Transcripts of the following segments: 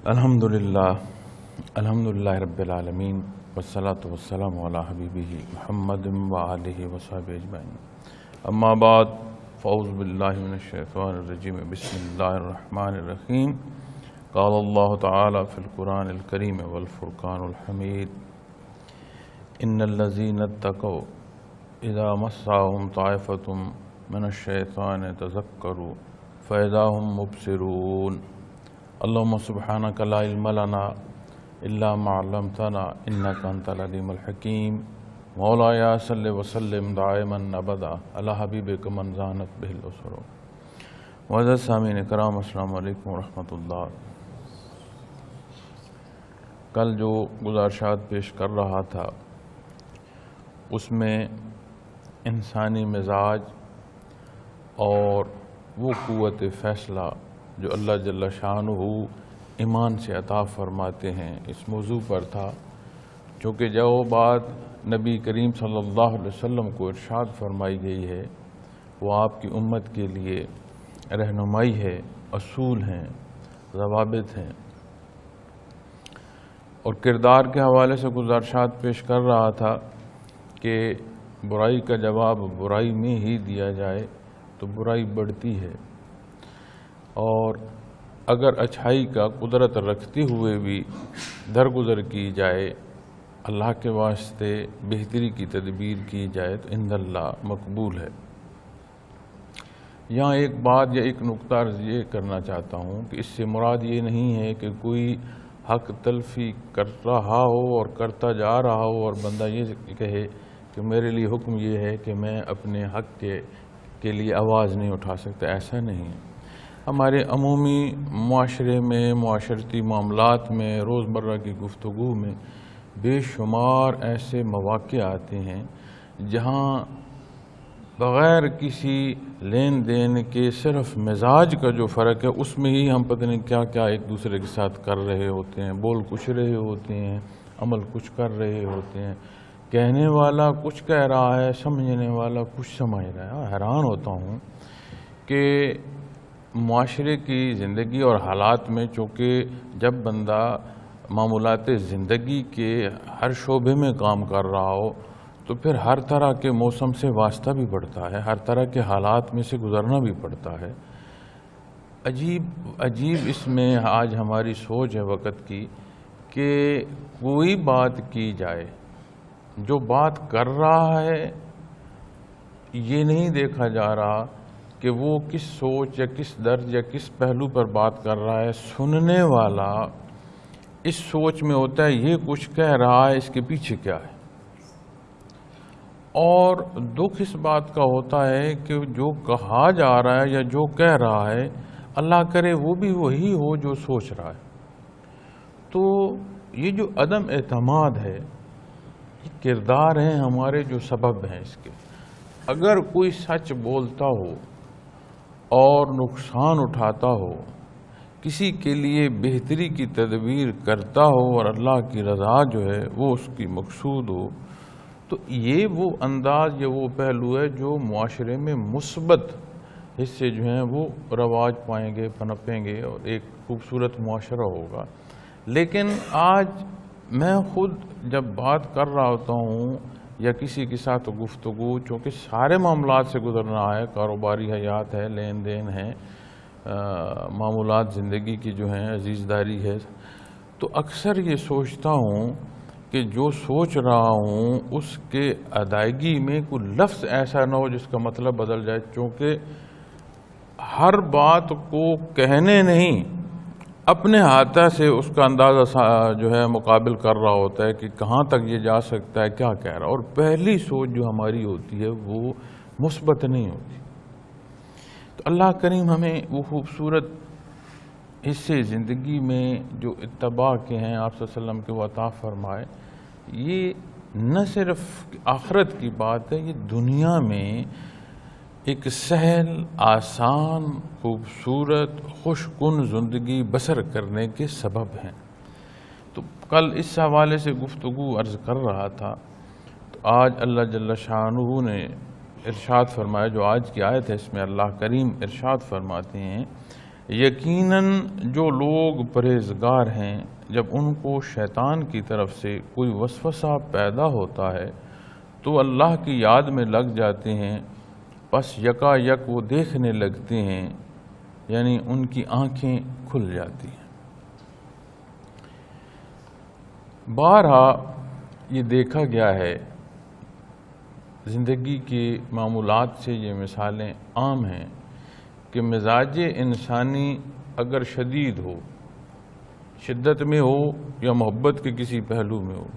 الحمدللہ رب العالمین والصلاة والسلام علی حبیبہ محمد وآلہ وصحبہ اجمعین اما بعد فاعوذ باللہ من الشیطان الرجیم بسم اللہ الرحمن الرحیم قال اللہ تعالی فی القرآن الکریم والفرقان الحمید ان الذین اتقوا اذا مسهم طائفۃ من الشیطان تذکروا فاذا هم مبصرون اللہم سبحانک لا علم لنا الا ما علمتنا انک انت العلیم الحکیم مولایا صلی وسلم دائما ابدا علی حبیبک من زانت بہ الاسر معزز سامعین کرام السلام علیکم ورحمۃ اللہ۔ کل جو گزارشات پیش کر رہا تھا اس میں انسانی مزاج اور وہ قوت فیصلہ جو اللہ جل شانہ ایمان سے عطا فرماتے ہیں اس موضوع پر تھا، چونکہ جو بات نبی کریم صلی اللہ علیہ وسلم کو ارشاد فرمائی گئی ہے وہ آپ کی امت کے لیے رہنمائی ہے، اصول ہیں، ضوابط ہیں، اور کردار کے حوالے سے گزارشات پیش کر رہا تھا کہ برائی کا جواب برائی میں ہی دیا جائے تو برائی بڑھتی ہے، اور اگر اچھائی کا قدرت رکھتے ہوئے بھی درگزر کی جائے، اللہ کے واسطے بہتری کی تدبیر کی جائے تو عند اللہ مقبول ہے۔ یہاں ایک بات یا ایک نقطہ عرض یہ کرنا چاہتا ہوں کہ اس سے مراد یہ نہیں ہے کہ کوئی حق تلفی کر رہا ہو اور کرتا جا رہا ہو اور بندہ یہ کہے کہ میرے لیے حکم یہ ہے کہ میں اپنے حق کے لیے آواز نہیں اٹھا سکتا، ایسا نہیں ہے۔ ہمارے عمومی معاشرے میں، معاشرتی معاملات میں، روزمرہ کی گفتگو میں بے شمار ایسے مواقع آتے ہیں جہاں بغیر کسی لین دین کے صرف مزاج کا جو فرق ہے اس میں ہی ہم پتہ نہیں کیا کیا ایک دوسرے کے ساتھ کر رہے ہوتے ہیں، بول کچھ رہے ہوتے ہیں، عمل کچھ کر رہے ہوتے ہیں، کہنے والا کچھ کہہ رہا ہے، سمجھنے والا کچھ سمجھ رہا ہے۔ حیران ہوتا ہوں کہ معاشرے کی زندگی اور حالات میں چونکہ جب بندہ معمولات زندگی کے ہر شعبے میں کام کر رہا ہو تو پھر ہر طرح کے موسم سے واسطہ بھی پڑتا ہے، ہر طرح کے حالات میں سے گزرنا بھی پڑتا ہے۔ عجیب اس میں آج ہماری سوچ ہے وقت کی کہ کوئی بات کی جائے، جو بات کر رہا ہے یہ نہیں دیکھا جا رہا کہ وہ کس سوچ یا کس درج یا کس پہلو پر بات کر رہا ہے، سننے والا اس سوچ میں ہوتا ہے یہ کچھ کہہ رہا ہے، اس کے پیچھے کیا ہے۔ اور دکھ اس بات کا ہوتا ہے کہ جو کہا جا رہا ہے یا جو کہہ رہا ہے اللہ کرے وہ بھی وہی ہو جو سوچ رہا ہے۔ تو یہ جو عدم اعتماد ہے، یہ کردار ہیں ہمارے جو سبب ہیں اس کے۔ اگر کوئی سچ بولتا ہو اور نقصان اٹھاتا ہو، کسی کے لیے بہتری کی تدبیر کرتا ہو اور اللہ کی رضا جو ہے وہ اس کی مقصود ہو، تو یہ وہ انداز یا وہ پہلو ہے جو معاشرے میں مثبت حصے جو ہیں وہ رواج پائیں گے، پنپیں گے اور ایک خوبصورت معاشرہ ہوگا۔ لیکن آج میں خود جب بات کر رہا ہوتا ہوں یا کسی کے ساتھ گفتگو، چونکہ سارے معاملات سے گزرنا ہے، کاروباری حیات ہے، لین دین ہے، معمولات زندگی کی جو ہیں عزیزداری ہے، تو اکثر یہ سوچتا ہوں کہ جو سوچ رہا ہوں اس کے ادائیگی میں کوئی لفظ ایسا نہ ہو جس کا مطلب بدل جائے، چونکہ ہر بات کو کہنے نہیں اپنے ہاتھ سے اس کا اندازہ جو ہے مقابل کر رہا ہوتا ہے کہ کہاں تک یہ جا سکتا ہے، کیا کہہ رہا ہے، اور پہلی سوچ جو ہماری ہوتی ہے وہ مثبت نہیں ہوتی۔ تو اللہ کریم ہمیں وہ خوبصورت حصے زندگی میں جو اتباع کے ہیں آپ صلی اللہ علیہ وسلم کے وہ عطا فرمائے۔ یہ نہ صرف آخرت کی بات ہے، یہ دنیا میں ایک سہل، آسان، خوبصورت، خوش کن زندگی بسر کرنے کے سبب ہیں۔ تو کل اس حوالے سے گفتگو عرض کر رہا تھا، تو آج اللہ جل شانہ نے ارشاد فرمایا، جو آج کی آیت ہے اس میں اللہ کریم ارشاد فرماتے ہیں یقیناً جو لوگ پرہیزگار ہیں جب ان کو شیطان کی طرف سے کوئی وسوسہ پیدا ہوتا ہے تو اللہ کی یاد میں لگ جاتے ہیں، پس یکا یک وہ دیکھنے لگتے ہیں، یعنی ان کی آنکھیں کھل جاتی ہیں۔ بارہا یہ دیکھا گیا ہے، زندگی کے معمولات سے یہ مثالیں عام ہیں کہ مزاج انسانی اگر شدید ہو، شدت میں ہو یا محبت کے کسی پہلو میں ہو،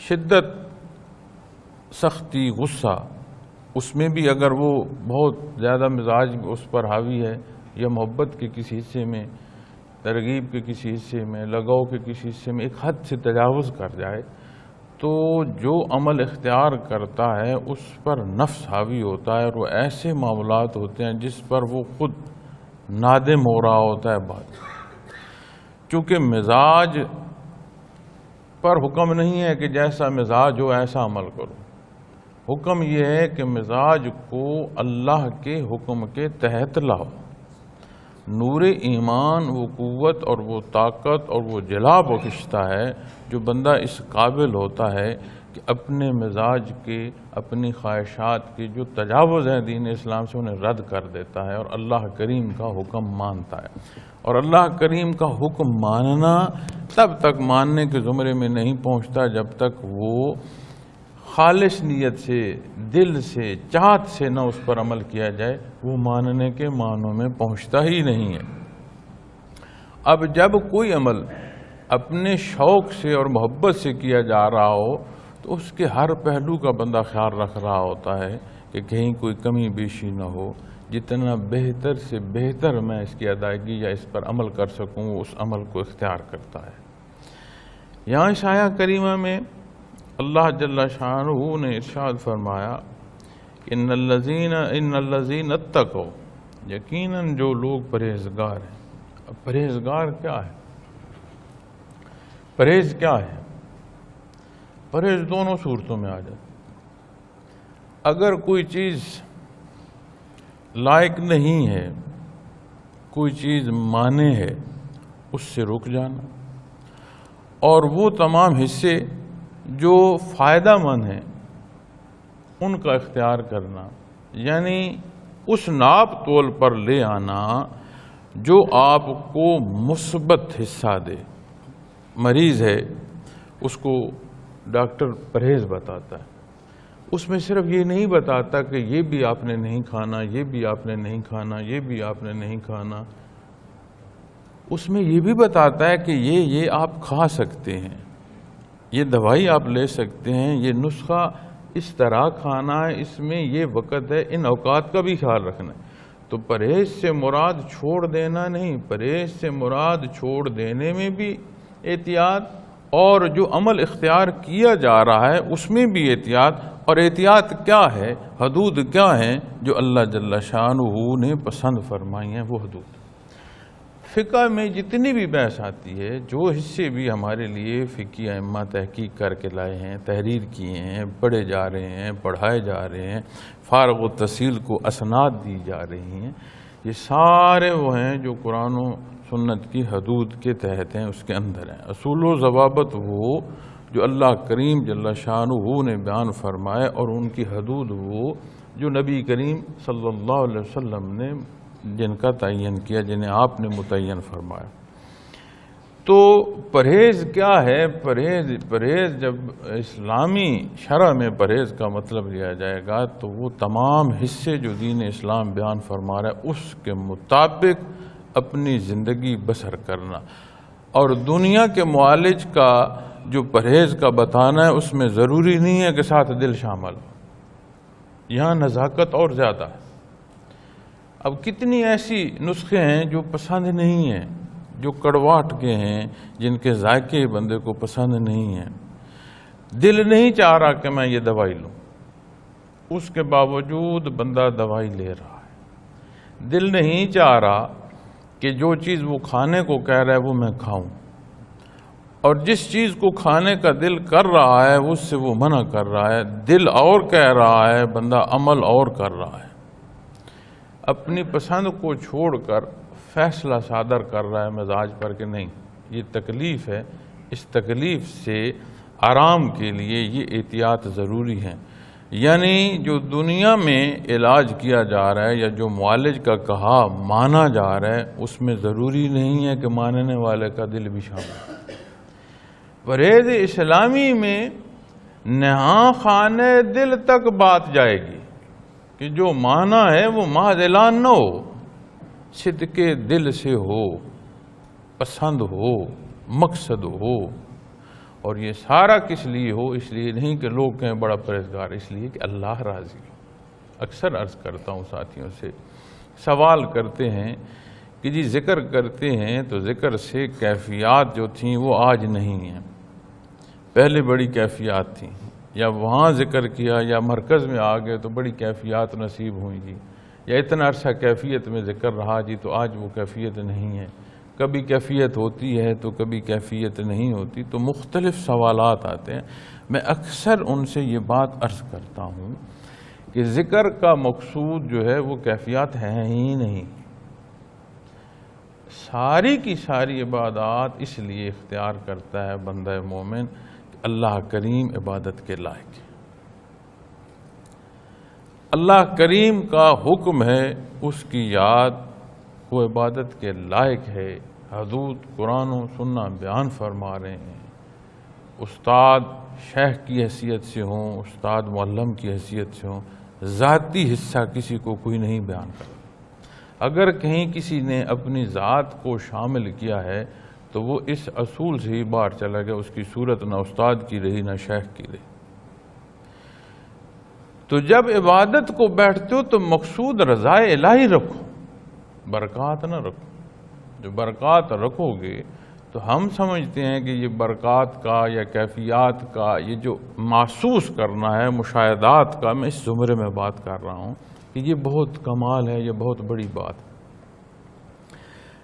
شدت، سختی، غصہ، اس میں بھی اگر وہ بہت زیادہ مزاج اس پر حاوی ہے، یا محبت کے کسی حصے میں، ترغیب کے کسی حصے میں، لگاؤ کے کسی حصے میں ایک حد سے تجاوز کر جائے، تو جو عمل اختیار کرتا ہے اس پر نفس حاوی ہوتا ہے، اور وہ ایسے معاملات ہوتے ہیں جس پر وہ خود نادم ہو رہا ہوتا ہے بعد۔ چونکہ مزاج پر حکم نہیں ہے کہ جیسا مزاج ہو ایسا عمل کرو، حکم یہ ہے کہ مزاج کو اللہ کے حکم کے تحت لاؤ۔ نور ایمان وہ قوت اور وہ طاقت اور وہ جلا بخشتا ہے جو بندہ اس قابل ہوتا ہے کہ اپنے مزاج کے، اپنی خواہشات کے جو تجاوز ہیں دین اسلام سے انہیں رد کر دیتا ہے اور اللہ کریم کا حکم مانتا ہے۔ اور اللہ کریم کا حکم ماننا تب تک ماننے کے زمرے میں نہیں پہنچتا جب تک وہ خالص نیت سے، دل سے، چاہت سے نہ اس پر عمل کیا جائے، وہ ماننے کے معنوں میں پہنچتا ہی نہیں ہے۔ اب جب کوئی عمل اپنے شوق سے اور محبت سے کیا جا رہا ہو تو اس کے ہر پہلو کا بندہ خیال رکھ رہا ہوتا ہے کہ کہیں کوئی کمی بیشی نہ ہو، جتنا بہتر سے بہتر میں اس کی ادائیگی یا اس پر عمل کر سکوں اس عمل کو اختیار کرتا ہے۔ یہاں اس آیہ کریمہ میں اللہ جل شانہ نے ارشاد فرمایا ان الذین اتقوا، یقیناً جو لوگ پرہیزگار ہیں۔ اب پرہیزگار کیا ہے؟ پرہیز کیا ہے؟ پرہیز دونوں صورتوں میں آ جاتا ہے۔ اگر کوئی چیز لائق نہیں ہے، کوئی چیز مانے ہے، اس سے رک جانا، اور وہ تمام حصے جو فائدہ مند ہیں ان کا اختیار کرنا، یعنی اس ناپ تول پر لے آنا جو آپ کو مثبت حصہ دے۔ مریض ہے، اس کو ڈاکٹر پرہیز بتاتا ہے، اس میں صرف یہ نہیں بتاتا کہ یہ بھی آپ نے نہیں کھانا، یہ بھی آپ نے نہیں کھانا، یہ بھی آپ نے نہیں کھانا، اس میں یہ بھی بتاتا ہے کہ یہ آپ کھا سکتے ہیں، یہ دوائی آپ لے سکتے ہیں، یہ نسخہ اس طرح کھانا ہے، اس میں یہ وقت ہے، ان اوقات کا بھی خیال رکھنا ہے۔ تو پرہیز سے مراد چھوڑ دینا نہیں، پرہیز سے مراد چھوڑ دینے میں بھی احتیاط، اور جو عمل اختیار کیا جا رہا ہے اس میں بھی احتیاط۔ اور احتیاط کیا ہے، حدود کیا ہیں جو اللہ جل شانہ نے پسند فرمائی ہیں، وہ حدود۔ فقہ میں جتنی بھی بحث آتی ہے، جو حصے بھی ہمارے لیے فقہی ائمہ تحقیق کر کے لائے ہیں، تحریر کیے ہیں، پڑھے جا رہے ہیں، پڑھائے جا رہے ہیں، فارغ التحصیل کو اسناد دی جا رہی ہیں، یہ سارے وہ ہیں جو قرآن و سنت کی حدود کے تحت ہیں، اس کے اندر ہیں۔ اصول و ضوابط وہ جو اللہ کریم جل شانہ نے بیان فرمائے، اور ان کی حدود وہ جو نبی کریم صلی اللہ علیہ وسلم نے جن کا تعین کیا، جنہیں آپ نے متعین فرمایا۔ تو پرہیز کیا ہے؟ پرہیز جب اسلامی شرع میں پرہیز کا مطلب لیا جائے گا تو وہ تمام حصے جو دین اسلام بیان فرما رہا ہے اس کے مطابق اپنی زندگی بسر کرنا۔ اور دنیا کے معالج کا جو پرہیز کا بتانا ہے اس میں ضروری نہیں ہے کہ ساتھ دل شامل ہو، یہاں نزاکت اور زیادہ ہے۔ اب کتنی ایسی نسخے ہیں جو پسند نہیں ہیں، جو کڑواہٹ کے ہیں، جن کے ذائقے بندے کو پسند نہیں ہیں، دل نہیں چاہ رہا کہ میں یہ دوائی لوں، اس کے باوجود بندہ دوائی لے رہا ہے۔ دل نہیں چاہ رہا کہ جو چیز وہ کھانے کو کہہ رہا ہے وہ میں کھاؤں، اور جس چیز کو کھانے کا دل کر رہا ہے اس سے وہ منع کر رہا ہے۔ دل اور کہہ رہا ہے، بندہ عمل اور کر رہا ہے۔ اپنی پسند کو چھوڑ کر فیصلہ صادر کر رہا ہے مزاج پر کہ نہیں یہ تکلیف ہے، اس تکلیف سے آرام کے لیے یہ احتیاط ضروری ہے۔ یعنی جو دنیا میں علاج کیا جا رہا ہے یا جو معالج کا کہا مانا جا رہا ہے اس میں ضروری نہیں ہے کہ ماننے والے کا دل بھی شامل ہے۔ پرہیز اسلامی میں نہاں خانے دل تک بات جائے گی کہ جو مانا ہے وہ محض اعلان نہ ہو، صدق دل سے ہو، پسند ہو، مقصد ہو، اور یہ سارا کس لیے ہو؟ اس لیے نہیں کہ لوگ کہیں بڑا پرہیزگار، اس لیے کہ اللہ راضی ہو۔ اکثر عرض کرتا ہوں ساتھیوں سے، سوال کرتے ہیں کہ جی ذکر کرتے ہیں تو ذکر سے کیفیات جو تھیں وہ آج نہیں ہیں، پہلے بڑی کیفیات تھیں، یا وہاں ذکر کیا یا مرکز میں آ گئے تو بڑی کیفیات نصیب ہوئی جی، یا اتنا عرصہ کیفیت میں ذکر رہا جی تو آج وہ کیفیت نہیں ہے، کبھی کیفیت ہوتی ہے تو کبھی کیفیت نہیں ہوتی، تو مختلف سوالات آتے ہیں۔ میں اکثر ان سے یہ بات عرض کرتا ہوں کہ ذکر کا مقصود جو ہے وہ کیفیات ہیں ہی نہیں، ساری کی ساری عبادات اس لیے اختیار کرتا ہے بندہ مومن کہ اللہ کریم عبادت کے لائق ہے، اللہ کریم کا حکم ہے، اس کی یاد وہ عبادت کے لائق ہے۔ حضور قرآن و سنہ بیان فرما رہے ہیں، استاد شیخ کی حیثیت سے ہوں، استاد معلم کی حیثیت سے ہوں، ذاتی حصہ کسی کو کوئی نہیں بیان کرتا۔ اگر کہیں کسی نے اپنی ذات کو شامل کیا ہے تو وہ اس اصول سے ہی باہر چلا گیا، اس کی صورت نہ استاد کی رہی نہ شیخ کی رہی۔ تو جب عبادت کو بیٹھتے ہو تو مقصود رضا الہی رکھو، برکات نہ رکھو۔ جو برکات رکھو گے تو ہم سمجھتے ہیں کہ یہ برکات کا یا کیفیات کا یہ جو محسوس کرنا ہے، مشاہدات کا، میں اس زمرے میں بات کر رہا ہوں کہ یہ بہت کمال ہے، یہ بہت بڑی بات ہے۔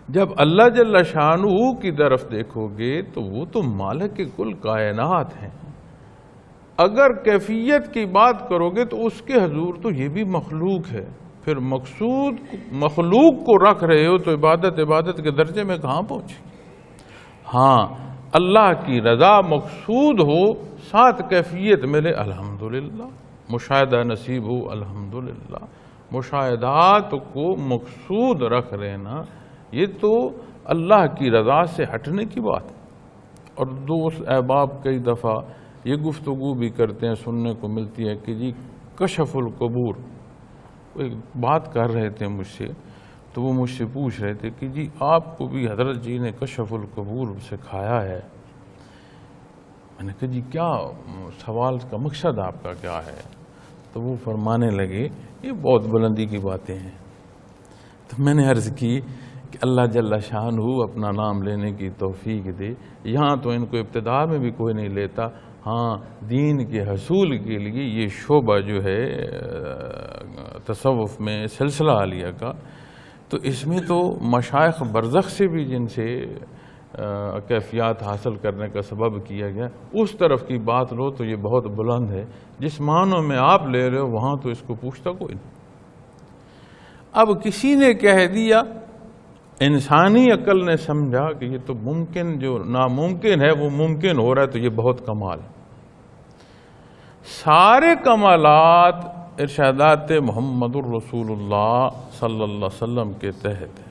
جب اللہ جل شانہ کی طرف دیکھو گے تو وہ تو مالک کل کائنات ہیں، اگر کیفیت کی بات کرو گے تو اس کے حضور تو یہ بھی مخلوق ہے، پھر مقصود مخلوق کو رکھ رہے ہو تو عبادت کے درجے میں کہاں پہنچے گی؟ ہاں اللہ کی رضا مقصود ہو، ساتھ کیفیت ملے الحمدللہ، مشاہدہ نصیب ہو الحمدللہ، مشاہدات کو مقصود رکھ لینا یہ تو اللہ کی رضا سے ہٹنے کی بات ہے۔ اور دوست احباب کئی دفعہ یہ گفتگو بھی کرتے ہیں، سننے کو ملتی ہے کہ جی کشف القبور، ایک بات کر رہے تھے مجھ سے تو وہ مجھ سے پوچھ رہے تھے کہ جی آپ کو بھی حضرت جی نے کشف القبور سکھایا ہے؟ میں نے کہا جی کیا سوال کا مقصد آپ کا کیا ہے؟ تو وہ فرمانے لگے یہ بہت بلندی کی باتیں ہیں۔ تو میں نے عرض کی کہ اللہ جل شانہ اپنا نام لینے کی توفیق دے، یہاں تو ان کو ابتدا میں بھی کوئی نہیں لیتا، ہاں دین کے حصول کے لیے یہ شعبہ جو ہے تصوف میں سلسلہ عالیہ کا، تو اس میں تو مشائخ برزخ سے بھی جن سے کیفیات حاصل کرنے کا سبب کیا گیا، اس طرف کی بات لو تو یہ بہت بلند ہے، جس معنوں میں آپ لے رہے ہو وہاں تو اس کو پوچھتا کوئی نہیں۔ اب کسی نے کہہ دیا، انسانی عقل نے سمجھا کہ یہ تو ممکن جو ناممکن ہے وہ ممکن ہو رہا ہے، تو یہ بہت کمال ہے۔ سارے کمالات ارشادات محمد الرسول اللہ صلی اللہ علیہ وسلم کے تحت ہے،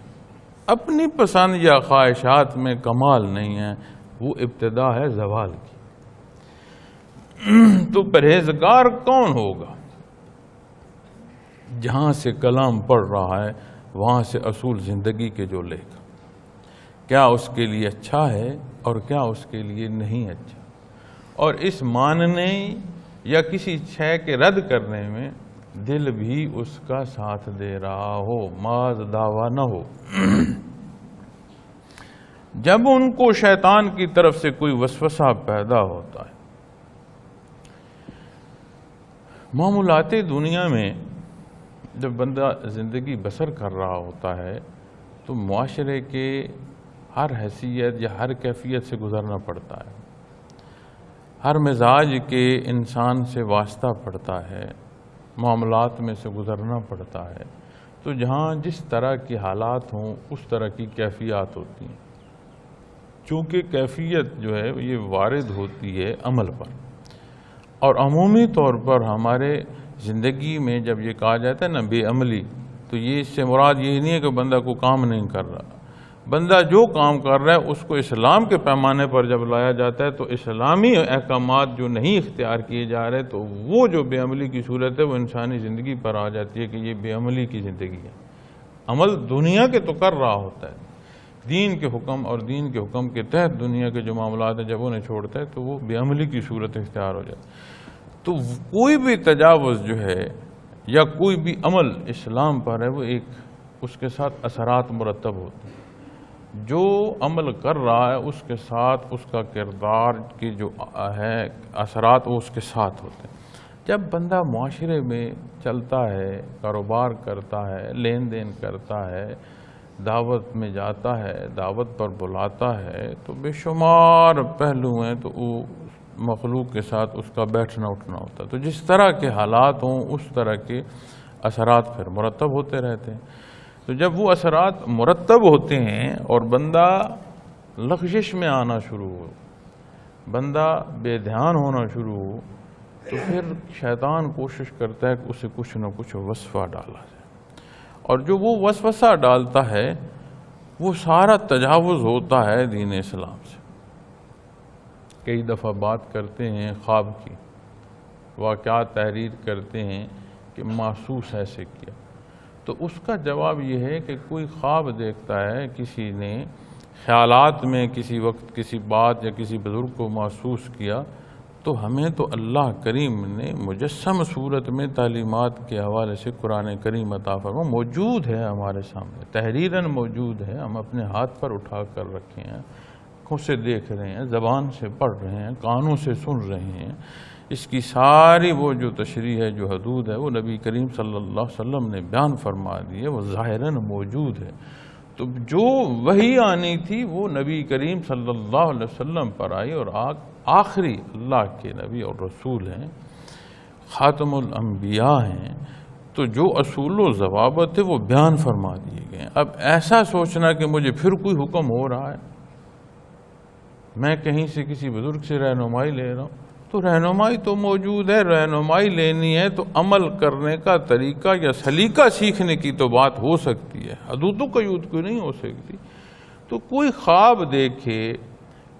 اپنی پسند یا خواہشات میں کمال نہیں ہے، وہ ابتدا ہے زوال کی۔ تو پرہیزگار کون ہوگا؟ جہاں سے کلام پڑھ رہا ہے وہاں سے اصول زندگی کے جو لے گا، کیا اس کے لیے اچھا ہے اور کیا اس کے لیے نہیں اچھا، اور اس ماننے یا کسی شے کے رد کرنے میں دل بھی اس کا ساتھ دے رہا ہو، ماذ دعویٰ نہ ہو۔ جب ان کو شیطان کی طرف سے کوئی وسوسہ پیدا ہوتا ہے، معمولات دنیا میں جب بندہ زندگی بسر کر رہا ہوتا ہے تو معاشرے کے ہر حیثیت یا ہر کیفیت سے گزرنا پڑتا ہے، ہر مزاج کے انسان سے واسطہ پڑتا ہے، معاملات میں سے گزرنا پڑتا ہے، تو جہاں جس طرح کے حالات ہوں اس طرح کی کیفیات ہوتی ہیں، چونکہ کیفیت جو ہے یہ وارد ہوتی ہے عمل پر، اور عمومی طور پر ہمارے زندگی میں جب یہ کہا جاتا ہے نا بے عملی، تو یہ اس سے مراد یہ نہیں ہے کہ بندہ کو کام نہیں کر رہا، بندہ جو کام کر رہا ہے اس کو اسلام کے پیمانے پر جب لایا جاتا ہے تو اسلامی احکامات جو نہیں اختیار کیے جا رہے تو وہ جو بے عملی کی صورت ہے وہ انسانی زندگی پر آ جاتی ہے کہ یہ بے عملی کی زندگی ہے۔ عمل دنیا کے تو کر رہا ہوتا ہے، دین کے حکم اور دین کے حکم کے تحت دنیا کے جو معاملات ہیں جب انہیں چھوڑتا ہے تو وہ بے عملی کی صورت اختیار ہو جاتی ہے۔ تو کوئی بھی تجاوز جو ہے یا کوئی بھی عمل اسلام پر ہے وہ ایک اس کے ساتھ اثرات مرتب ہوتے ہیں، جو عمل کر رہا ہے اس کے ساتھ اس کا کردار کی جو ہے اثرات وہ اس کے ساتھ ہوتے ہیں۔ جب بندہ معاشرے میں چلتا ہے، کاروبار کرتا ہے، لین دین کرتا ہے، دعوت میں جاتا ہے، دعوت پر بلاتا ہے، تو بے شمار پہلو ہیں تو وہ مخلوق کے ساتھ اس کا بیٹھنا اٹھنا ہوتا ہے، تو جس طرح کے حالات ہوں اس طرح کے اثرات پھر مرتب ہوتے رہتے ہیں۔ تو جب وہ اثرات مرتب ہوتے ہیں اور بندہ لغزش میں آنا شروع ہو، بندہ بے دھیان ہونا شروع ہو، تو پھر شیطان کوشش کرتا ہے کہ اسے کچھ نہ کچھ وسوسہ ڈالا جائے، اور جو وہ وسوسہ ڈالتا ہے وہ سارا تجاوز ہوتا ہے دین اسلام سے۔ کئی دفعہ بات کرتے ہیں خواب کی، واقعات تحریر کرتے ہیں کہ محسوس ایسے کیا، تو اس کا جواب یہ ہے کہ کوئی خواب دیکھتا ہے، کسی نے خیالات میں کسی وقت کسی بات یا کسی بزرگ کو محسوس کیا، تو ہمیں تو اللہ کریم نے مجسم صورت میں تعلیمات کے حوالے سے قرآن کریم عطا فرمایا، موجود ہے ہمارے سامنے، تحریراً موجود ہے، ہم اپنے ہاتھ پر اٹھا کر رکھے ہیں، آنکھوں سے دیکھ رہے ہیں، زبان سے پڑھ رہے ہیں، کانوں سے سن رہے ہیں، اس کی ساری وہ جو تشریح ہے، جو حدود ہے، وہ نبی کریم صلی اللہ علیہ وسلم نے بیان فرما دی ہے، وہ ظاہراً موجود ہے۔ تو جو وحی آنی تھی وہ نبی کریم صلی اللہ علیہ وسلم پر آئی، اور آخری اللہ کے نبی اور رسول ہیں، خاتم الانبیاء ہیں، تو جو اصول و ضوابط ہے وہ بیان فرما دیے گئے ہیں۔ اب ایسا سوچنا کہ مجھے پھر کوئی حکم ہو رہا ہے، میں کہیں سے کسی بزرگ سے رہنمائی لے رہا ہوں، تو رہنمائی تو موجود ہے، رہنمائی لینی ہے تو عمل کرنے کا طریقہ یا سلیقہ سیکھنے کی تو بات ہو سکتی ہے، حدود و قیود کوئی نہیں ہو سکتی۔ تو کوئی خواب دیکھے،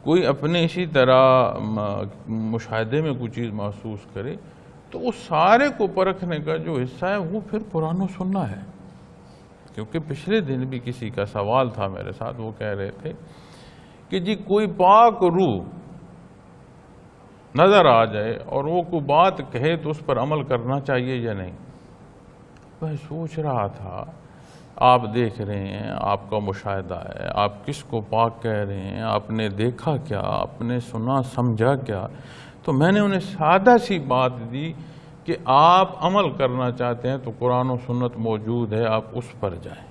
کوئی اپنے اسی طرح مشاہدے میں کوئی چیز محسوس کرے، تو اس سارے کو پرکھنے کا جو حصہ ہے وہ پھر قرآن و سننا ہے۔ کیونکہ پچھلے دن بھی کسی کا سوال تھا میرے ساتھ، وہ کہہ رہے تھے کہ جی کوئی پاک روح نظر آ جائے اور وہ کوئی بات کہے تو اس پر عمل کرنا چاہیے یا نہیں۔ میں سوچ رہا تھا، آپ دیکھ رہے ہیں، آپ کا مشاہدہ ہے، آپ کس کو پاک کہہ رہے ہیں، آپ نے دیکھا کیا، آپ نے سنا سمجھا کیا؟ تو میں نے انہیں سادہ سی بات دی کہ آپ عمل کرنا چاہتے ہیں تو قرآن و سنت موجود ہے، آپ اس پر جائیں،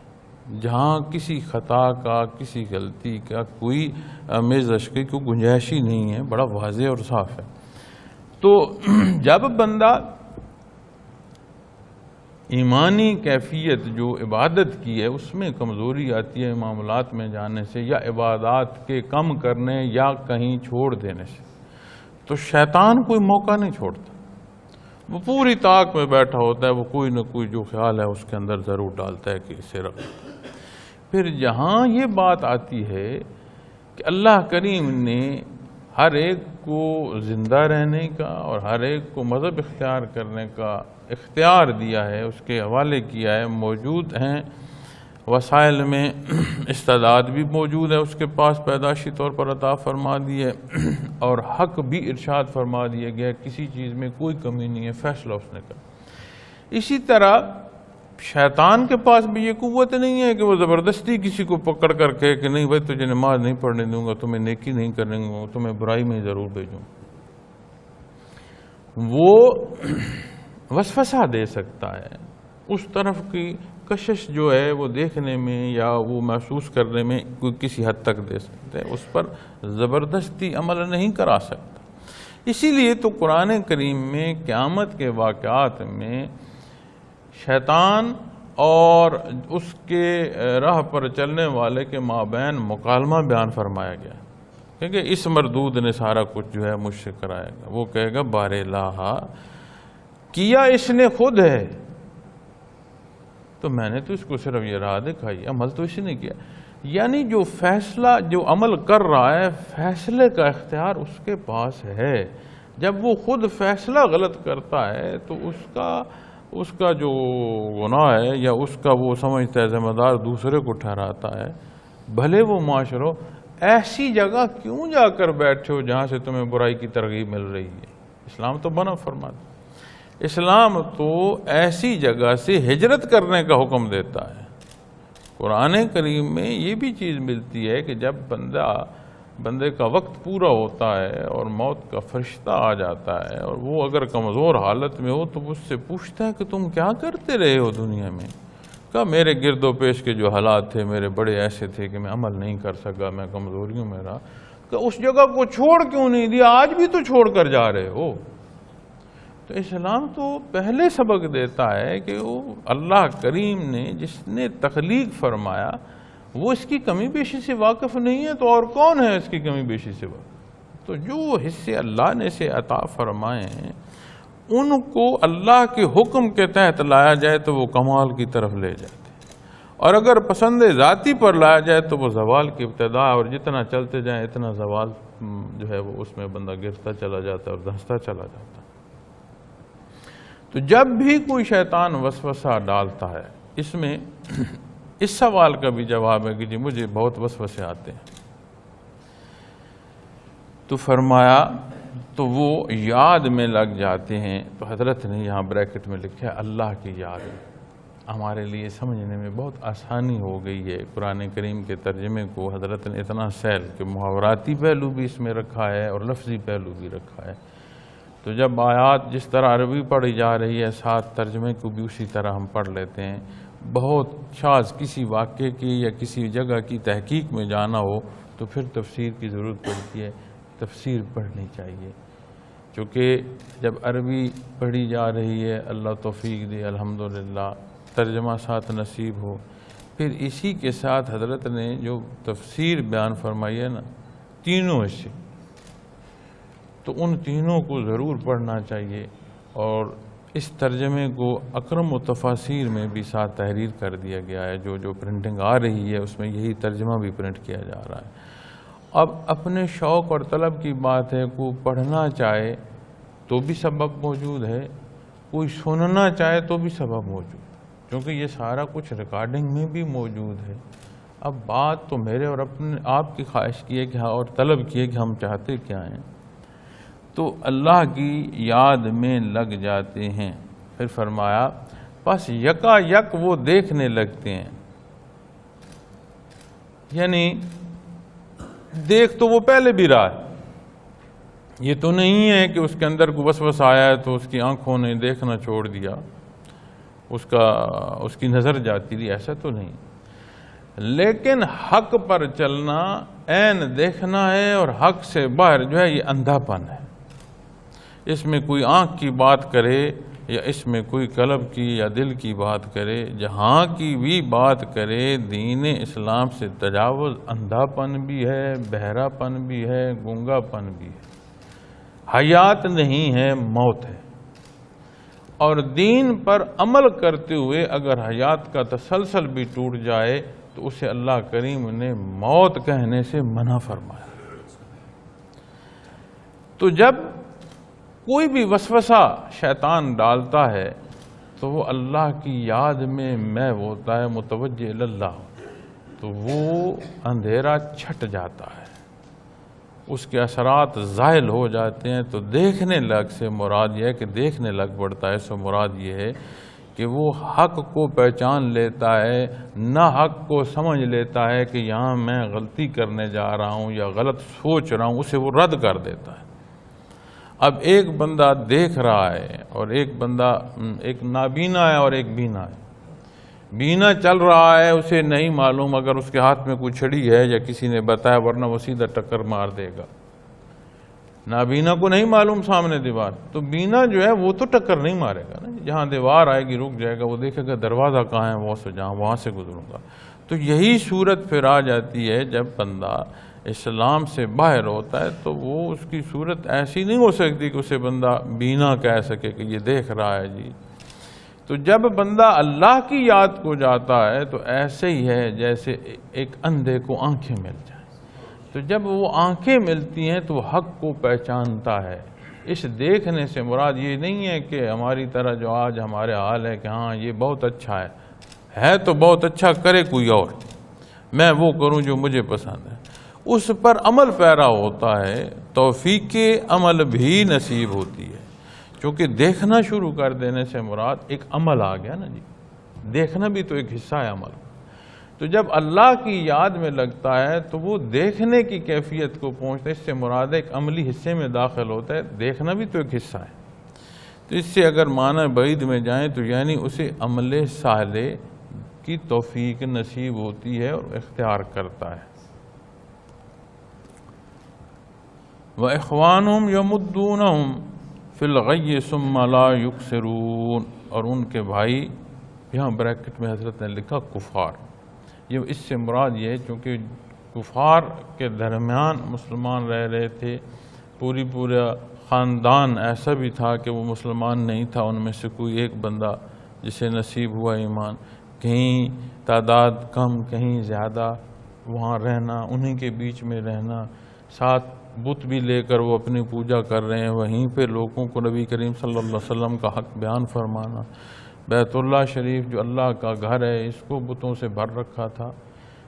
جہاں کسی خطا کا، کسی غلطی کا کوئی میزش کی کوئی گنجائش ہی نہیں ہے، بڑا واضح اور صاف ہے۔ تو جب بندہ ایمانی کیفیت جو عبادت کی ہے اس میں کمزوری آتی ہے معاملات میں جانے سے، یا عبادات کے کم کرنے یا کہیں چھوڑ دینے سے، تو شیطان کوئی موقع نہیں چھوڑتا، وہ پوری طاق میں بیٹھا ہوتا ہے، وہ کوئی نہ کوئی جو خیال ہے اس کے اندر ضرور ڈالتا ہے کہ اسے رکھ۔ پھر جہاں یہ بات آتی ہے کہ اللہ کریم نے ہر ایک کو زندہ رہنے کا اور ہر ایک کو مذہب اختیار کرنے کا اختیار دیا ہے، اس کے حوالے کیا ہے، موجود ہیں وسائل میں، استعداد بھی موجود ہے اس کے پاس، پیدائشی طور پر عطا فرما دی ہے، اور حق بھی ارشاد فرما دیا گیا، کسی چیز میں کوئی کمی نہیں ہے، فیصلہ اس نے کیا۔ اسی طرح شیطان کے پاس بھی یہ قوت نہیں ہے کہ وہ زبردستی کسی کو پکڑ کر کہے کہ نہیں بھائی تجھے نماز نہیں پڑھنے دوں گا، تمہیں نیکی نہیں کرنے دوں گا، تمہیں برائی میں ضرور بھیجوں۔ وہ وسوسہ دے سکتا ہے، اس طرف کی کشش جو ہے وہ دیکھنے میں یا وہ محسوس کرنے میں کوئی کسی حد تک دے سکتے ہیں، اس پر زبردستی عمل نہیں کرا سکتا۔ اسی لیے تو قرآن کریم میں قیامت کے واقعات میں شیطان اور اس کے راہ پر چلنے والے کے مابین مکالمہ بیان فرمایا گیا، کیونکہ اس مردود نے سارا کچھ جو ہے مجھ سے کرائے گا، وہ کہے گا بار الہا کیا اس نے خود ہے، تو میں نے تو اس کو صرف یہ راہ دکھائی، عمل تو اس نے کیا. یعنی جو فیصلہ جو عمل کر رہا ہے، فیصلے کا اختیار اس کے پاس ہے. جب وہ خود فیصلہ غلط کرتا ہے تو اس کا جو گناہ ہے یا اس کا وہ سمجھتا ہے ذمہ دار دوسرے کو ٹھہراتا ہے. بھلے وہ معاشرہ ایسی جگہ کیوں جا کر بیٹھے ہو جہاں سے تمہیں برائی کی ترغیب مل رہی ہے. اسلام تو منع فرماتا ہے. اسلام تو ایسی جگہ سے ہجرت کرنے کا حکم دیتا ہے. قرآن کریم میں یہ بھی چیز ملتی ہے کہ جب بندے کا وقت پورا ہوتا ہے اور موت کا فرشتہ آ جاتا ہے اور وہ اگر کمزور حالت میں ہو تو اس سے پوچھتا ہے کہ تم کیا کرتے رہے ہو دنیا میں؟ کہا میرے گرد و پیش کے جو حالات تھے میرے بڑے ایسے تھے کہ میں عمل نہیں کر سکا، میں کمزوریوں میں رہا. کہ اس جگہ کو چھوڑ کیوں نہیں دیا؟ آج بھی تو چھوڑ کر جا رہے ہو. تو اسلام تو پہلے سبق دیتا ہے کہ وہ اللہ کریم نے جس نے تخلیق فرمایا وہ اس کی کمی بیشی سے واقف نہیں ہے، تو اور کون ہے اس کی کمی بیشی سے واقف؟ تو جو حصے اللہ نے سے عطا فرمائے ہیں ان کو اللہ کے حکم کے تحت لایا جائے تو وہ کمال کی طرف لے جاتے ہیں، اور اگر پسند ذاتی پر لایا جائے تو وہ زوال کی ابتدا، اور جتنا چلتے جائیں اتنا زوال جو ہے وہ اس میں بندہ گرتا چلا جاتا ہے اور دھنستا چلا جاتا ہے. تو جب بھی کوئی شیطان وسوسہ ڈالتا ہے، اس میں اس سوال کا بھی جواب ہے کہ جی مجھے بہت وسوسے آتے ہیں، تو فرمایا تو وہ یاد میں لگ جاتے ہیں. تو حضرت نے یہاں بریکٹ میں لکھا ہے اللہ کی یاد. ہمارے لیے سمجھنے میں بہت آسانی ہو گئی ہے. قرآن کریم کے ترجمے کو حضرت نے اتنا سہل کہ محاوراتی پہلو بھی اس میں رکھا ہے اور لفظی پہلو بھی رکھا ہے. تو جب آیات جس طرح عربی پڑھی جا رہی ہے ساتھ ترجمے کو بھی اسی طرح ہم پڑھ لیتے ہیں. بہت شاذ کسی واقعے کی یا کسی جگہ کی تحقیق میں جانا ہو تو پھر تفسیر کی ضرورت پڑتی ہے. تفسیر پڑھنی چاہیے، چونکہ جب عربی پڑھی جا رہی ہے اللہ توفیق دے الحمدللہ، ترجمہ ساتھ نصیب ہو. پھر اسی کے ساتھ حضرت نے جو تفسیر بیان فرمائی ہے نا تینوں حصے، تو ان تینوں کو ضرور پڑھنا چاہیے. اور اس ترجمے کو اکرم و تفاسیر میں بھی ساتھ تحریر کر دیا گیا ہے. جو پرنٹنگ آ رہی ہے اس میں یہی ترجمہ بھی پرنٹ کیا جا رہا ہے. اب اپنے شوق اور طلب کی بات ہے، کوئی پڑھنا چاہے تو بھی سبب موجود ہے، کوئی سننا چاہے تو بھی سبب موجود، کیونکہ یہ سارا کچھ ریکارڈنگ میں بھی موجود ہے. اب بات تو میرے اور اپنے آپ کی خواہش کی ہے کہ اور طلب کی ہے کہ ہم چاہتے کیا ہیں. تو اللہ کی یاد میں لگ جاتے ہیں. پھر فرمایا بس یکا یک وہ دیکھنے لگتے ہیں. یعنی دیکھ تو وہ پہلے بھی رہا ہے، یہ تو نہیں ہے کہ اس کے اندر کو وسوسہ آیا ہے تو اس کی آنکھوں نے دیکھنا چھوڑ دیا، اس کی نظر جاتی رہی، ایسا تو نہیں. لیکن حق پر چلنا عین دیکھنا ہے، اور حق سے باہر جو ہے یہ اندھا پن ہے. اس میں کوئی آنکھ کی بات کرے یا اس میں کوئی قلب کی یا دل کی بات کرے، جہاں کی بھی بات کرے دین اسلام سے تجاوز اندھا پن بھی ہے، بہرا پن بھی ہے، گنگا پن بھی ہے. حیات نہیں ہے، موت ہے. اور دین پر عمل کرتے ہوئے اگر حیات کا تسلسل بھی ٹوٹ جائے تو اسے اللہ کریم نے موت کہنے سے منع فرمایا. تو جب کوئی بھی وسوسہ شیطان ڈالتا ہے تو وہ اللہ کی یاد میں ہوتا ہے متوجہ اللہ، تو وہ اندھیرا چھٹ جاتا ہے، اس کے اثرات زائل ہو جاتے ہیں. تو دیکھنے لگ سے مراد یہ ہے کہ دیکھنے لگ پڑتا ہے، سو مراد یہ ہے کہ وہ حق کو پہچان لیتا ہے، نہ حق کو سمجھ لیتا ہے کہ یہاں میں غلطی کرنے جا رہا ہوں یا غلط سوچ رہا ہوں، اسے وہ رد کر دیتا ہے. اب ایک بندہ دیکھ رہا ہے اور ایک بندہ، ایک نابینا ہے اور ایک بینا ہے. بینا چل رہا ہے، اسے نہیں معلوم اگر اس کے ہاتھ میں کوئی چھڑی ہے یا کسی نے بتایا، ورنہ وہ سیدھا ٹکر مار دے گا. نابینا کو نہیں معلوم سامنے دیوار، تو بینا جو ہے وہ تو ٹکر نہیں مارے گا نا، جہاں دیوار آئے گی رک جائے گا، وہ دیکھے گا دروازہ کہاں ہے، وہ سے جہاں وہاں سے گزروں گا۔ تو یہی صورت پھر آ جاتی ہے جب بندہ اسلام سے باہر ہوتا ہے، تو وہ اس کی صورت ایسی نہیں ہو سکتی کہ اسے بندہ بینا کہہ سکے کہ یہ دیکھ رہا ہے جی۔ تو جب بندہ اللہ کی یاد کو جاتا ہے تو ایسے ہی ہے جیسے ایک اندھے کو آنکھیں مل جائیں، تو جب وہ آنکھیں ملتی ہیں تو وہ حق کو پہچانتا ہے۔ اس دیکھنے سے مراد یہ نہیں ہے کہ ہماری طرح جو آج ہمارے حال ہے کہ ہاں یہ بہت اچھا ہے تو بہت اچھا، کرے کوئی اور، میں وہ کروں جو مجھے پسند ہے، اس پر عمل پیرا ہوتا ہے، توفیق عمل بھی نصیب ہوتی ہے۔ چونکہ دیکھنا شروع کر دینے سے مراد ایک عمل آ گیا نا جی، دیکھنا بھی تو ایک حصہ ہے عمل۔ تو جب اللہ کی یاد میں لگتا ہے تو وہ دیکھنے کی کیفیت کو پہنچتا ہے، اس سے مراد ایک عملی حصے میں داخل ہوتا ہے، دیکھنا بھی تو ایک حصہ ہے۔ تو اس سے اگر معنی بعید میں جائیں تو یعنی اسے عمل صالح کی توفیق نصیب ہوتی ہے اور اختیار کرتا ہے۔ وَإِخْوَانُهُمْ يَمُدُّونَهُمْ فِي الْغَيِّ ثُمَّ لَا يُقْصِرُونَ، اور ان کے بھائی، یہاں بریکٹ میں حضرت نے لکھا کفار، یہ اس سے مراد یہ ہے چونکہ کفار کے درمیان مسلمان رہ رہے تھے، پورا خاندان ایسا بھی تھا کہ وہ مسلمان نہیں تھا، ان میں سے کوئی ایک بندہ جسے نصیب ہوا ایمان، کہیں تعداد کم کہیں زیادہ، وہاں رہنا، انہی کے بیچ میں رہنا، ساتھ بت بھی لے کر وہ اپنی پوجا کر رہے ہیں، وہیں پہ لوگوں کو نبی کریم صلی اللہ علیہ وسلم کا حق بیان فرمانا، بیت اللہ شریف جو اللہ کا گھر ہے اس کو بتوں سے بھر رکھا تھا،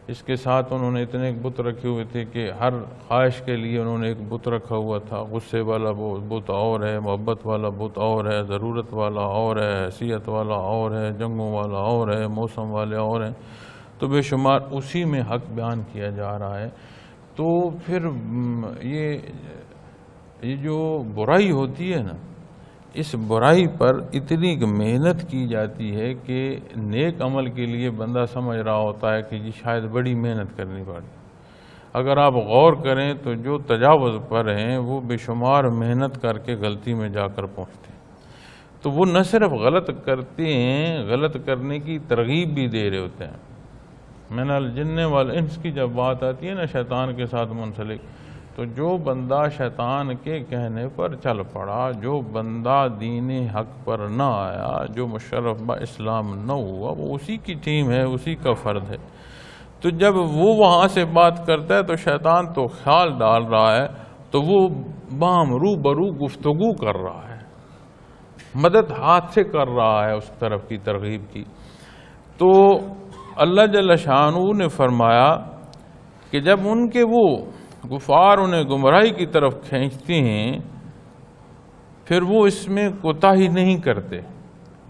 اس کے ساتھ انہوں نے اتنے بت رکھے ہوئے تھے کہ ہر خواہش کے لیے انہوں نے ایک بت رکھا ہوا تھا، غصے والا بت اور ہے، محبت والا بت اور ہے، ضرورت والا اور ہے، حیثیت والا اور ہے، جنگوں والا اور ہے، موسم والے اور ہیں، تو بے شمار اسی میں حق بیان کیا جا رہا ہے۔ تو پھر یہ جو برائی ہوتی ہے نا، اس برائی پر اتنی محنت کی جاتی ہے کہ نیک عمل کے لیے بندہ سمجھ رہا ہوتا ہے کہ یہ شاید بڑی محنت کرنی پڑی۔ اگر آپ غور کریں تو جو تجاوز پر ہیں وہ بے شمار محنت کر کے غلطی میں جا کر پہنچتے ہیں، تو وہ نہ صرف غلط کرتے ہیں، غلط کرنے کی ترغیب بھی دے رہے ہوتے ہیں۔ من الجن والانس کی جب بات آتی ہے نا شیطان کے ساتھ منسلک، تو جو بندہ شیطان کے کہنے پر چل پڑا، جو بندہ دین حق پر نہ آیا، جو مشرف با اسلام نہ ہوا، وہ اسی کی ٹیم ہے، اسی کا فرد ہے۔ تو جب وہ وہاں سے بات کرتا ہے تو شیطان تو خیال ڈال رہا ہے، تو وہ بام روبرو گفتگو کر رہا ہے، مدد ہاتھ سے کر رہا ہے اس طرف کی ترغیب کی۔ تو اللہ جل شانہ نے فرمایا کہ جب ان کے وہ کفار انہیں گمراہی کی طرف کھینچتے ہیں، پھر وہ اس میں کوتاہی نہیں کرتے،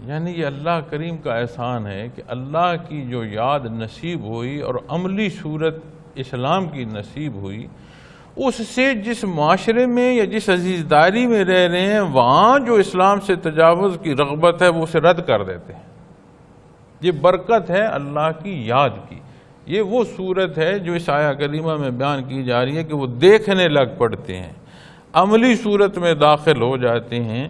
یعنی یہ اللہ کریم کا احسان ہے کہ اللہ کی جو یاد نصیب ہوئی اور عملی صورت اسلام کی نصیب ہوئی، اس سے جس معاشرے میں یا جس عزیزداری میں رہ رہے ہیں، وہاں جو اسلام سے تجاوز کی رغبت ہے وہ اسے رد کر دیتے ہیں۔ یہ برکت ہے اللہ کی یاد کی، یہ وہ صورت ہے جو اس آیہ کریمہ میں بیان کی جا رہی ہے کہ وہ دیکھنے لگ پڑتے ہیں، عملی صورت میں داخل ہو جاتے ہیں،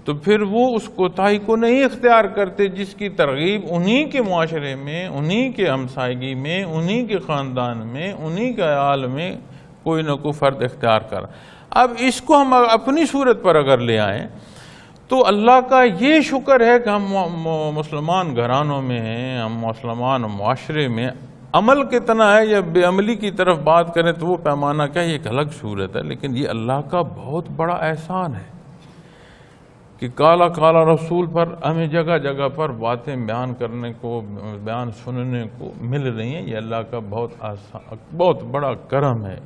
تو پھر وہ اس کوتاہی کو نہیں اختیار کرتے جس کی ترغیب انہی کے معاشرے میں، انہی کے ہمسائیگی میں، انہی کے خاندان میں، انہی کے عیال میں کوئی نہ کوئی فرد اختیار کر۔ اب اس کو ہم اپنی صورت پر اگر لے آئیں تو اللہ کا یہ شکر ہے کہ ہم مسلمان گھرانوں میں ہیں، ہم مسلمان معاشرے میں، عمل کتنا ہے یا بے عملی کی طرف بات کریں تو وہ پیمانہ کیا، یہ ایک الگ صورت ہے، لیکن یہ اللہ کا بہت بڑا احسان ہے کہ کالا کالا رسول پر ہمیں جگہ جگہ پر باتیں بیان کرنے کو، بیان سننے کو مل رہی ہیں، یہ اللہ کا بہت بڑا کرم ہے۔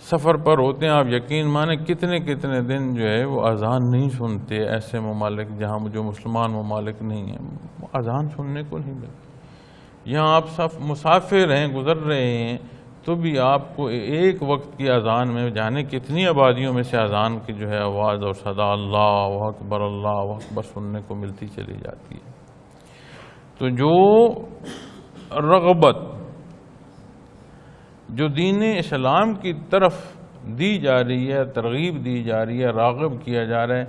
سفر پر ہوتے ہیں آپ، یقین مانیں کتنے کتنے دن جو ہے وہ اذان نہیں سنتے، ایسے ممالک جہاں جو مسلمان ممالک نہیں ہیں اذان سننے کو نہیں ملتی۔ یہاں آپ سب مسافر ہیں، گزر رہے ہیں، تو بھی آپ کو ایک وقت کی اذان میں جانے کتنی آبادیوں میں سے اذان کی جو ہے آواز اور صدا اللہ اکبر سننے کو ملتی چلی جاتی ہے۔ تو جو رغبت جو دین اسلام کی طرف دی جا رہی ہے، ترغیب دی جا رہی ہے، راغب کیا جا رہا ہے،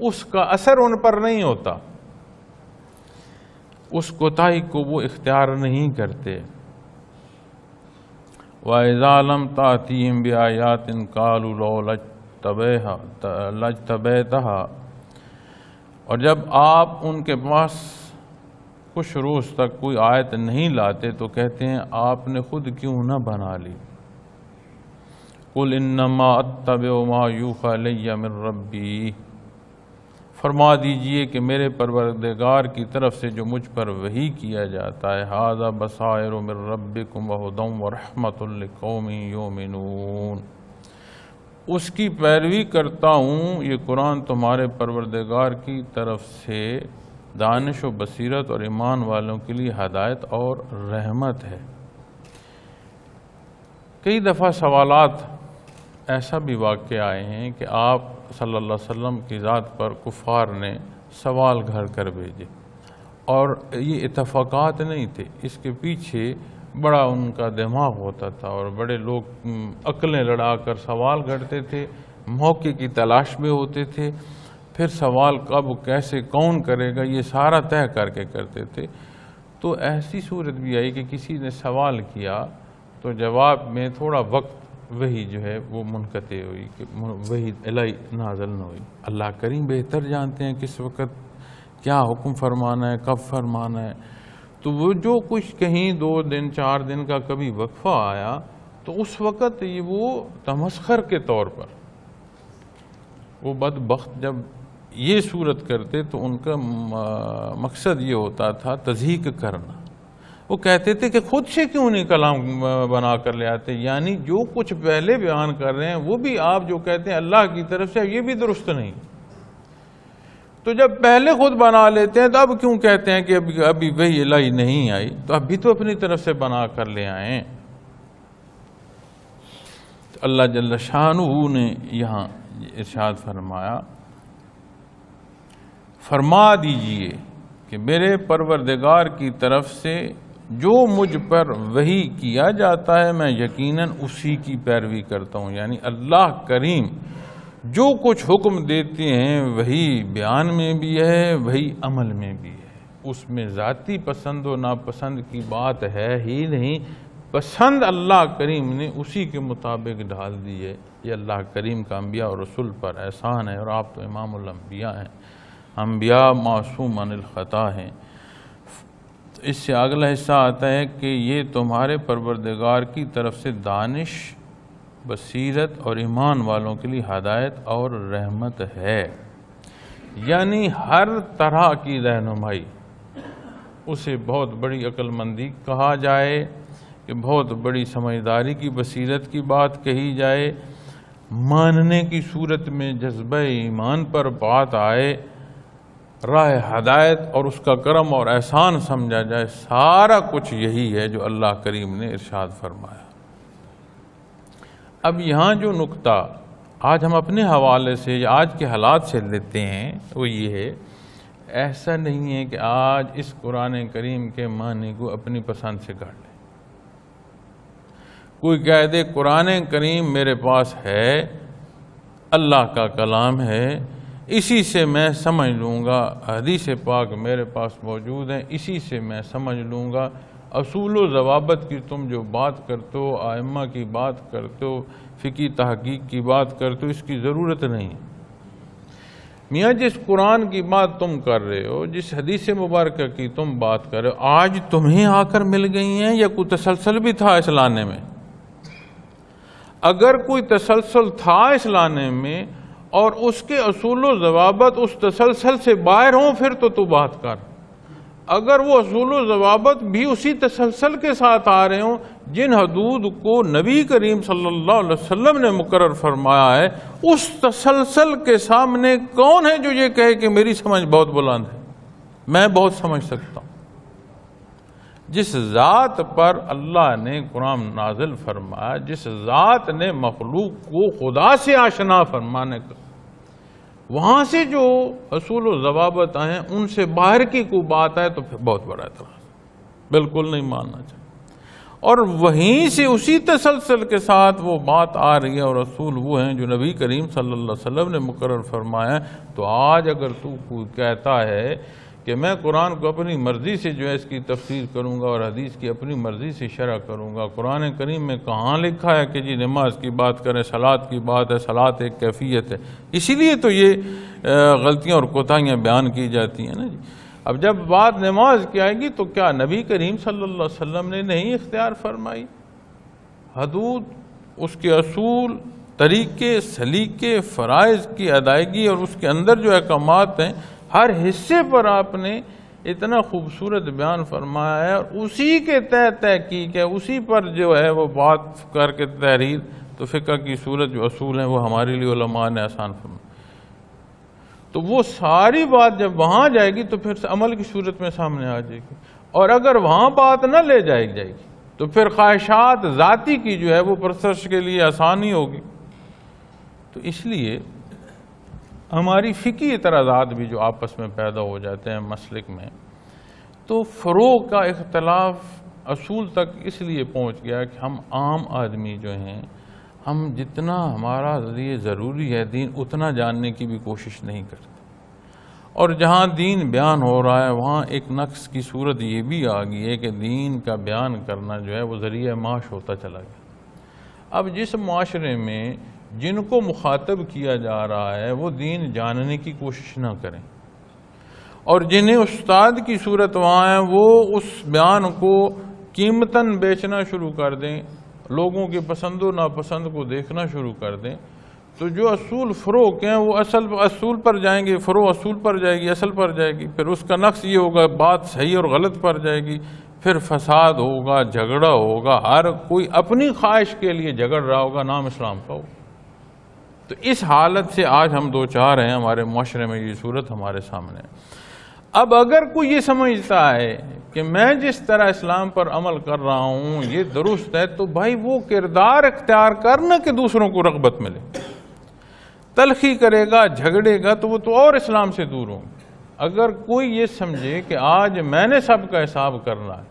اس کا اثر ان پر نہیں ہوتا، اس کوتاہی کو وہ اختیار نہیں کرتے۔ وَإِذَا لَمْ تَأْتِهِمْ بِآيَاتٍ قَالُوا لَوْلَا اجْتَبَيْتَهَا، اور جب آپ ان کے پاس کچھ روز تک کوئی آیت نہیں لاتے تو کہتے ہیں آپ نے خود کیوں نہ بنا لی۔ قُلْ إِنَّمَا أَتَّبِعُ مَا يُوحَىٰ إِلَيَّ مِن رَّبِّي، فرما دیجئے کہ میرے پروردگار کی طرف سے جو مجھ پر وحی کیا جاتا ہے، هَٰذَا بَصَائِرُ مِن رَّبِّكُمْ وَهُدًى وَرَحْمَةٌ لِّقَوْمٍ يُؤْمِنُونَ، اس کی پیروی کرتا ہوں، یہ قرآن تمہارے پروردگار کی طرف سے دانش و بصیرت اور ایمان والوں کے لیے ہدایت اور رحمت ہے۔ کئی دفعہ سوالات ایسا بھی واقع آئے ہیں کہ آپ صلی اللہ علیہ وسلم کی ذات پر کفار نے سوال گھر کر بھیجے، اور یہ اتفاقات نہیں تھے، اس کے پیچھے بڑا ان کا دماغ ہوتا تھا، اور بڑے لوگ عقلیں لڑا کر سوال گھڑتے تھے، موقع کی تلاش میں ہوتے تھے، پھر سوال کب کیسے کون کرے گا یہ سارا طے کر کے کرتے تھے۔ تو ایسی صورت بھی آئی کہ کسی نے سوال کیا تو جواب میں تھوڑا وقت وہی جو ہے وہ منقطع ہوئی کہ وہی الہی نازل نہ ہوئی۔ اللہ کریم بہتر جانتے ہیں کس وقت کیا حکم فرمانا ہے، کب فرمانا ہے، تو وہ جو کچھ کہیں 2 دن 4 دن کا کبھی وقفہ آیا تو اس وقت یہ وہ تمسخر کے طور پر وہ بدبخت جب یہ صورت کرتے تو ان کا مقصد یہ ہوتا تھا تضحیک کرنا۔ وہ کہتے تھے کہ خود سے کیوں نہیں کلام بنا کر لے آتے، یعنی جو کچھ پہلے بیان کر رہے ہیں وہ بھی آپ جو کہتے ہیں اللہ کی طرف سے، یہ بھی درست نہیں۔ تو جب پہلے خود بنا لیتے ہیں تو اب کیوں کہتے ہیں کہ ابھی وہی الہی نہیں آئی، تو اب بھی تو اپنی طرف سے بنا کر لے آئیں۔ اللہ جل شانہ نے یہاں ارشاد فرمایا، فرما دیجئے کہ میرے پروردگار کی طرف سے جو مجھ پر وحی کیا جاتا ہے میں یقیناً اسی کی پیروی کرتا ہوں، یعنی اللہ کریم جو کچھ حکم دیتے ہیں وہی بیان میں بھی ہے، وہی عمل میں بھی ہے، اس میں ذاتی پسند و ناپسند کی بات ہے ہی نہیں، پسند اللہ کریم نے اسی کے مطابق ڈال دی ہے۔ یہ اللہ کریم کا انبیاء اور رسول پر احسان ہے، اور آپ تو امام الانبیاء ہیں، انبیاء معصوم عن الخطا ہیں۔ اس سے اگلا حصہ آتا ہے کہ یہ تمہارے پروردگار کی طرف سے دانش، بصیرت اور ایمان والوں کے لیے ہدایت اور رحمت ہے، یعنی ہر طرح کی رہنمائی، اسے بہت بڑی عقل مندی کہا جائے کہ بہت بڑی سمجھداری کی بصیرت کی بات کہی جائے، ماننے کی صورت میں جذبہ ایمان پر بات آئے، راہ ہدایت اور اس کا کرم اور احسان سمجھا جائے، سارا کچھ یہی ہے جو اللہ کریم نے ارشاد فرمایا۔ اب یہاں جو نقطہ آج ہم اپنے حوالے سے یا آج کے حالات سے لیتے ہیں وہ یہ ہے، ایسا نہیں ہے کہ آج اس قرآن کریم کے معنی کو اپنی پسند سے کاٹ لیں۔ کوئی کہہ دے قرآن کریم میرے پاس ہے، اللہ کا کلام ہے، اسی سے میں سمجھ لوں گا، حدیث پاک میرے پاس موجود ہیں، اسی سے میں سمجھ لوں گا، اصول و ضوابط کی تم جو بات کرتے ہو، ائمہ کی بات کرتے ہو، فقہی تحقیق کی بات کرتے ہو، اس کی ضرورت نہیں۔ میاں جس قرآن کی بات تم کر رہے ہو، جس حدیث مبارکہ کی تم بات کر رہے ہو، آج تمہیں آ کر مل گئی ہیں یا کوئی تسلسل بھی تھا اس لانے میں؟ اگر کوئی تسلسل تھا اس لانے میں اور اس کے اصول و ضوابط اس تسلسل سے باہر ہوں پھر تو بات کر، اگر وہ اصول و ضوابط بھی اسی تسلسل کے ساتھ آ رہے ہوں جن حدود کو نبی کریم صلی اللہ علیہ وسلم نے مقرر فرمایا ہے، اس تسلسل کے سامنے کون ہے جو یہ کہے کہ میری سمجھ بہت بلند ہے، میں بہت سمجھ سکتا ہوں؟ جس ذات پر اللہ نے قرآن نازل فرمایا، جس ذات نے مخلوق کو خدا سے آشنا فرمانے کا، وہاں سے جو اصول و ضوابط آئے ہیں ان سے باہر کی کوئی بات آئے تو پھر بہت بڑا اعتراض، بالکل نہیں ماننا چاہیے۔ اور وہیں سے اسی تسلسل کے ساتھ وہ بات آ رہی ہے، اور رسول وہ ہیں جو نبی کریم صلی اللہ علیہ وسلم نے مقرر فرمایا ہے۔ تو آج اگر تو کوئی کہتا ہے کہ میں قرآن کو اپنی مرضی سے جو ہے اس کی تفسیر کروں گا اور حدیث کی اپنی مرضی سے شرح کروں گا، قرآن کریم میں کہاں لکھا ہے کہ جی نماز کی بات کریں، صلاۃ کی بات ہے، صلاۃ ایک کیفیت ہے۔ اسی لیے تو یہ غلطیاں اور کوتاہیاں بیان کی جاتی ہیں نا جی۔ اب جب بات نماز کی آئے گی تو کیا نبی کریم صلی اللہ علیہ وسلم نے نہیں اختیار فرمائی؟ حدود، اس کے اصول، طریقے، سلیقے، فرائض کی ادائیگی اور اس کے اندر جو احکامات ہیں، ہر حصے پر آپ نے اتنا خوبصورت بیان فرمایا ہے، اور اسی کے تحت تحقیق ہے، اسی پر جو ہے وہ بات کر کے تحریر۔ تو فقہ کی صورت جو اصول ہیں وہ ہمارے لیے علماء نے آسان فرمایا، تو وہ ساری بات جب وہاں جائے گی تو پھر عمل کی صورت میں سامنے آ جائے گی، اور اگر وہاں بات نہ لے جائے گی تو پھر خواہشات ذاتی کی جو ہے وہ پرستش کے لیے آسانی ہوگی۔ تو اس لیے ہماری فقہی اعتراضات بھی جو آپس میں پیدا ہو جاتے ہیں مسلک میں، تو فروع کا اختلاف اصول تک اس لیے پہنچ گیا کہ ہم عام آدمی جو ہیں، ہم جتنا ہمارا لیے ضروری ہے دین اتنا جاننے کی بھی کوشش نہیں کرتے، اور جہاں دین بیان ہو رہا ہے وہاں ایک نقص کی صورت یہ بھی آ گئی ہے کہ دین کا بیان کرنا جو ہے وہ ذریعہ معاش ہوتا چلا گیا۔ اب جس معاشرے میں جن کو مخاطب کیا جا رہا ہے وہ دین جاننے کی کوشش نہ کریں، اور جنہیں استاد کی صورت وہاں ہے وہ اس بیان کو قیمتاً بیچنا شروع کر دیں، لوگوں کے پسند و ناپسند کو دیکھنا شروع کر دیں، تو جو اصول فروع کے ہیں وہ اصول پر جائیں گے، فروع اصول پر جائے گی، اصل پر جائے گی، پھر اس کا نقص یہ ہوگا بات صحیح اور غلط پر جائے گی، پھر فساد ہوگا، جھگڑا ہوگا، ہر کوئی اپنی خواہش کے لیے جھگڑ رہا ہوگا، نام اسلام کا ہو۔ تو اس حالت سے آج ہم دو چار ہیں، ہمارے معاشرے میں یہ صورت ہمارے سامنے ہے۔ اب اگر کوئی یہ سمجھتا ہے کہ میں جس طرح اسلام پر عمل کر رہا ہوں یہ درست ہے، تو بھائی وہ کردار اختیار کرنا کہ دوسروں کو رغبت ملے، تلخی کرے گا، جھگڑے گا، تو وہ تو اور اسلام سے دور ہوں گے۔ اگر کوئی یہ سمجھے کہ آج میں نے سب کا حساب کرنا ہے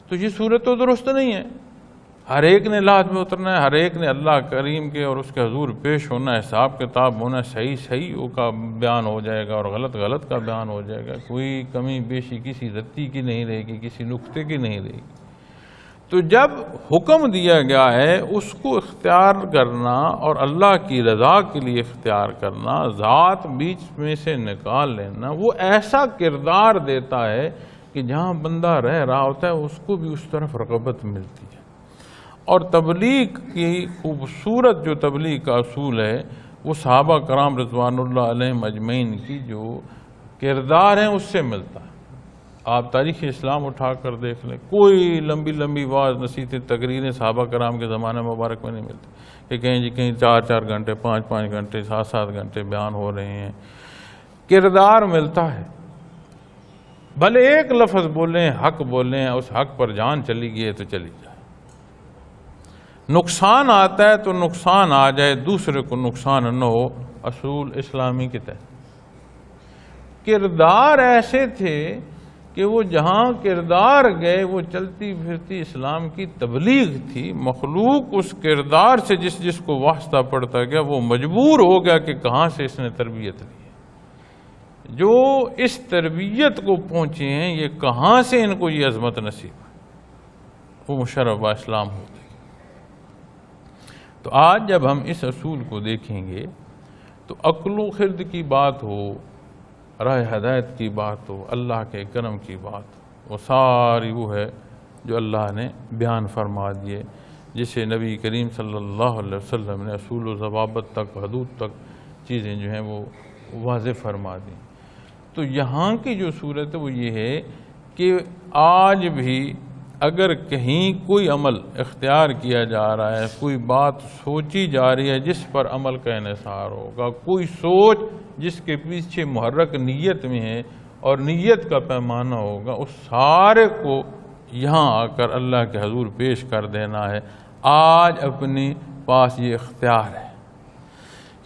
تو یہ صورت تو درست نہیں ہے۔ ہر ایک نے لحاظ میں اترنا ہے، ہر ایک نے اللہ کریم کے اور اس کے حضور پیش ہونا ہے، حساب کتاب ہونا ہے، صحیح کا بیان ہو جائے گا اور غلط کا بیان ہو جائے گا، کوئی کمی بیشی کسی رتی کی نہیں رہے گی، کسی نقطے کی نہیں رہے گی۔ تو جب حکم دیا گیا ہے اس کو اختیار کرنا اور اللہ کی رضا کے لیے اختیار کرنا، ذات بیچ میں سے نکال لینا، وہ ایسا کردار دیتا ہے کہ جہاں بندہ رہ رہا ہوتا ہے اس کو بھی اس طرف رغبت ملتی ہے۔ اور تبلیغ کی خوبصورت جو تبلیغ کا اصول ہے وہ صحابہ کرام رضوان اللہ علیہم اجمعین کی جو کردار ہیں اس سے ملتا ہے۔ آپ تاریخ اسلام اٹھا کر دیکھ لیں، کوئی لمبی لمبی واعظ نصیحتیں تقریریں صحابہ کرام کے زمانے مبارک میں نہیں ملتی کہ کہیں 4 گھنٹے 5 گھنٹے 7 گھنٹے بیان ہو رہے ہیں۔ کردار ملتا ہے، بھلے ایک لفظ بولیں، حق بولیں، اس حق پر جان چلی گئی ہے تو چلی جائے، نقصان آتا ہے تو نقصان آ جائے، دوسرے کو نقصان نہ ہو، اصول اسلامی کے تحت۔ کردار ایسے تھے کہ وہ جہاں کردار گئے وہ چلتی پھرتی اسلام کی تبلیغ تھی، مخلوق اس کردار سے جس کو واسطہ پڑتا گیا وہ مجبور ہو گیا کہ کہاں سے اس نے تربیت لی، جو اس تربیت کو پہنچے ہیں یہ کہاں سے ان کو یہ عظمت نصیب، وہ مشرف اسلام ہوتے۔ تو آج جب ہم اس اصول کو دیکھیں گے تو عقل و خرد کی بات ہو، راہ ہدایت کی بات ہو، اللہ کے کرم کی بات ہو، وہ ساری وہ ہے جو اللہ نے بیان فرما دیے، جسے نبی کریم صلی اللہ علیہ وسلم نے اصول و ضوابط تک، حدود تک چیزیں جو ہیں وہ واضح فرما دیں۔ تو یہاں کی جو صورت ہے وہ یہ ہے کہ آج بھی اگر کہیں کوئی عمل اختیار کیا جا رہا ہے، کوئی بات سوچی جا رہی ہے جس پر عمل کا انحصار ہوگا، کوئی سوچ جس کے پیچھے محرک نیت میں ہے اور نیت کا پیمانہ ہوگا، اس سارے کو یہاں آ کر اللہ کے حضور پیش کر دینا ہے۔ آج اپنے پاس یہ اختیار ہے،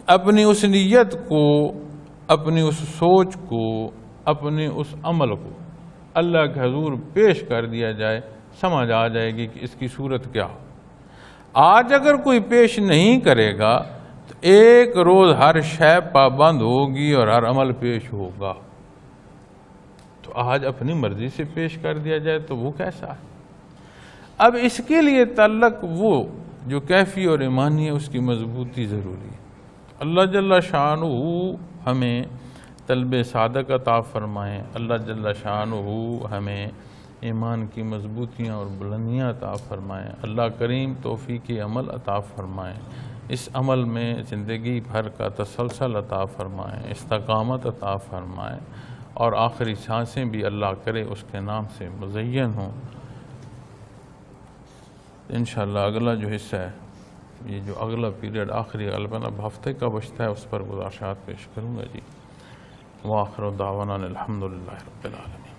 اپنی اس نیت کو، اپنی اس سوچ کو، اپنے اس عمل کو اللہ کے حضور پیش کر دیا جائے سمجھ آ جائے گی کہ اس کی صورت کیا ہو۔ آج اگر کوئی پیش نہیں کرے گا تو ایک روز ہر شے پابند ہوگی اور ہر عمل پیش ہوگا۔ تو آج اپنی مرضی سے پیش کر دیا جائے تو وہ کیسا ہے؟ اب اس کے لیے تعلق وہ جو کیفی اور ایمانی ہے اس کی مضبوطی ضروری ہے۔ اللہ جل شانہ ہمیں طلب صادق عطا فرمائیں، اللہ جل شانہ ہمیں ایمان کی مضبوطیاں اور بلندیاں عطا فرمائیں، اللہ کریم توفیق عمل عطا فرمائیں، اس عمل میں زندگی بھر کا تسلسل عطا فرمائیں، استقامت عطا فرمائیں، اور آخری سانسیں بھی اللہ کرے اس کے نام سے مزین ہوں۔ انشاءاللہ اگلا جو حصہ ہے، یہ جو اگلا پیریڈ آخری غالباً اب ہفتے کا بچتا ہے، اس پر گزارشات پیش کروں گا جی۔ وآخر دعوانا الحمدللہ رب العالمین۔